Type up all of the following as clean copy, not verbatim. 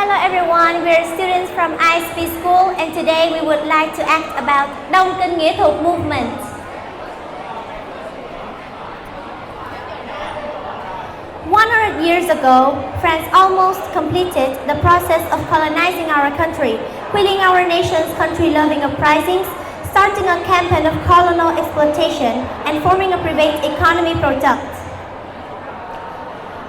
Hello everyone, we are students from ISP School and today we would like to act about Đông Kinh Nghĩa Thục movement. Years ago, France almost completed the process of colonizing our country, quitting our nation's country-loving uprisings, starting a campaign of colonial exploitation, and forming a private economy product.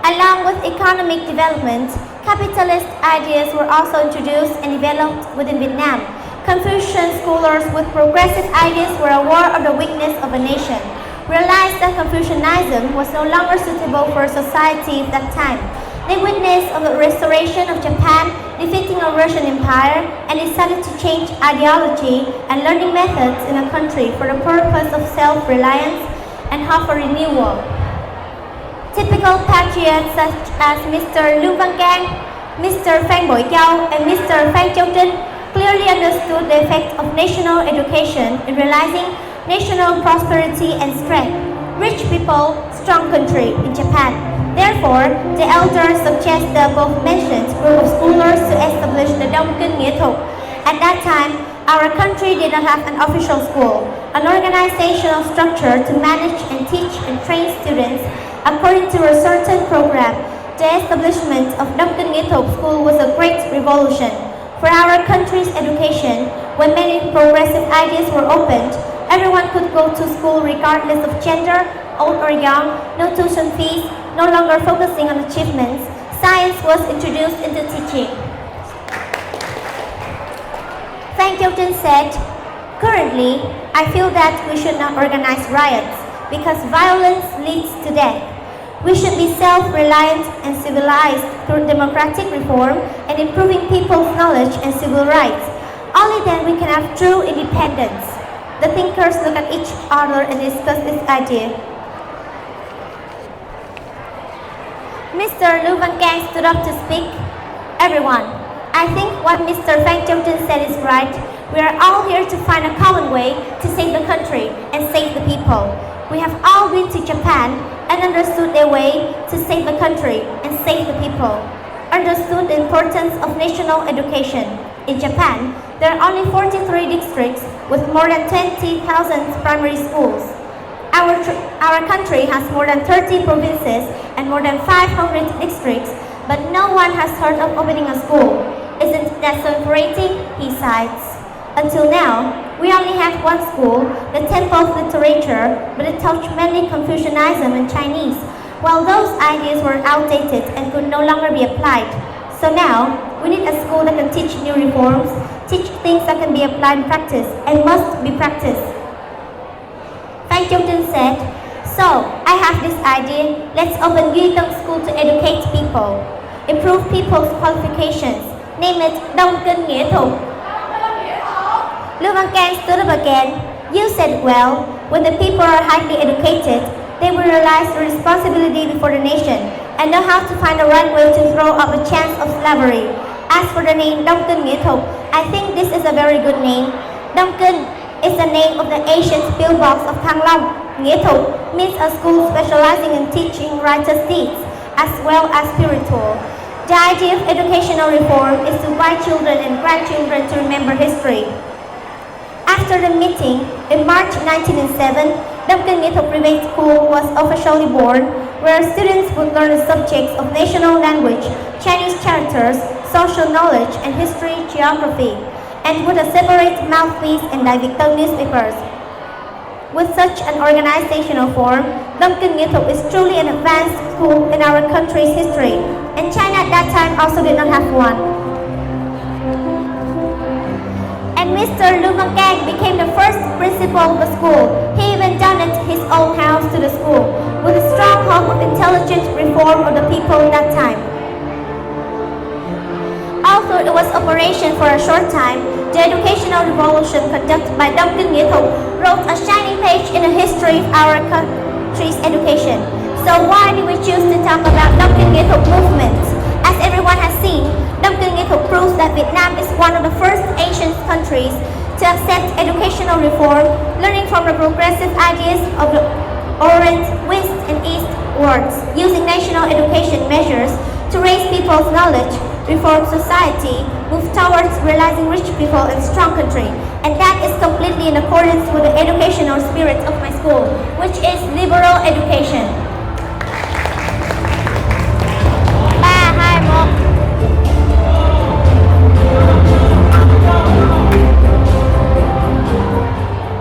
Along with economic development, capitalist ideas were also introduced and developed within Vietnam. Confucian scholars with progressive ideas were aware of the weakness of a nation, realized that Confucianism was no longer suitable for society at that time. They witnessed the restoration of Japan, defeating a Russian empire, and decided to change ideology and learning methods in the country for the purpose of self-reliance and hope for renewal. Typical patriots such as Mr. Lương Văn Can, Mr. Phan Bội Châu, and Mr. Phan Châu Trinh clearly understood the effect of national education in realizing national prosperity and strength. Rich people, strong country in Japan. Therefore, the elders suggest the above-mentioned group of scholars to establish the Đông Kinh Nghĩa Thục. At that time, our country did not have an official school, an organizational structure to manage and teach and train students according to a certain program. The establishment of Đông Kinh Nghĩa Thục School was a great revolution for our country's education. When many progressive ideas were opened, everyone could go to school regardless of gender, old or young, no tuition fees, no longer focusing on achievements. Science was introduced into teaching. Phan Châu Trinh said, "Currently, I feel that we should not organize riots because violence leads to death. We should be self-reliant and civilized through democratic reform and improving people's knowledge and civil rights. Only then we can have true independence." The thinkers look at each other and discuss this idea. Mr. Lương Văn Can stood up to speak. "Everyone, I think what Mr. Phan Châu Trinh said is right. We are all here to find a common way to save the country and save the people. We have all been to Japan and understood their way to save the country and save the people. Understood the importance of national education. In Japan, there are only 43 districts with more than 20,000 primary schools. Our country has more than 30 provinces and more than 500 districts, but no one has heard of opening a school. Isn't that so infuriating?" he cites. "Until now, we only had one school, the Temple of Literature, but it taught mainly Confucianism and Chinese, while those ideas were outdated and could no longer be applied. So now, we need a school that can teach new reforms, teach things that can be applied in practice and must be practiced." Phan Châu Trinh said, "So, I have this idea, let's open Duy Tân School to educate people, improve people's qualifications, name it Đông Kinh Nghĩa Thục." Lương Văn Can stood up again. "You said it well, when the people are highly educated, they will realize the responsibility before the nation and know how to find the right way to throw up a chance of slavery. As for the name Đông Kinh Nghĩa Thục, I think this is a very good name. Đông Kinh is the name of the ancient pillbox of Thăng Long. Nghĩa Thục means a school specializing in teaching righteous deeds as well as spiritual. The idea of educational reform is to guide children and grandchildren to remember history." After the meeting, in March 1907, Đông Kinh Nghĩa Thục Private School was officially born, where students would learn the subjects of national language, Chinese characters, social knowledge, and history, geography, and with a separate mouthpiece and Đại newspapers. With such an organizational form, Đông Kinh Nghĩa Thục is truly an advanced school in our country's history, and China at that time also did not have one. And Mr. Lương Văn Can became the first principal of the school. He even donated his own house to the school, with a strong hope of intelligent reform of the people at that time. Although it was operation for a short time, the educational revolution conducted by Đông Kinh Nghĩa Thục wrote a shining page in the history of our country's education. So why did we choose to talk about Đông Kinh Nghĩa Thục movement? As everyone has seen, Đông Kinh Nghĩa Thục proves that Vietnam is one of the first Asian countries to accept educational reform, learning from the progressive ideas of the Orient, West, and East worlds, using national education measures to raise people's knowledge, reform society, move towards realizing rich people and strong country. And that is completely in accordance with the educational spirit of my school, which is liberal education.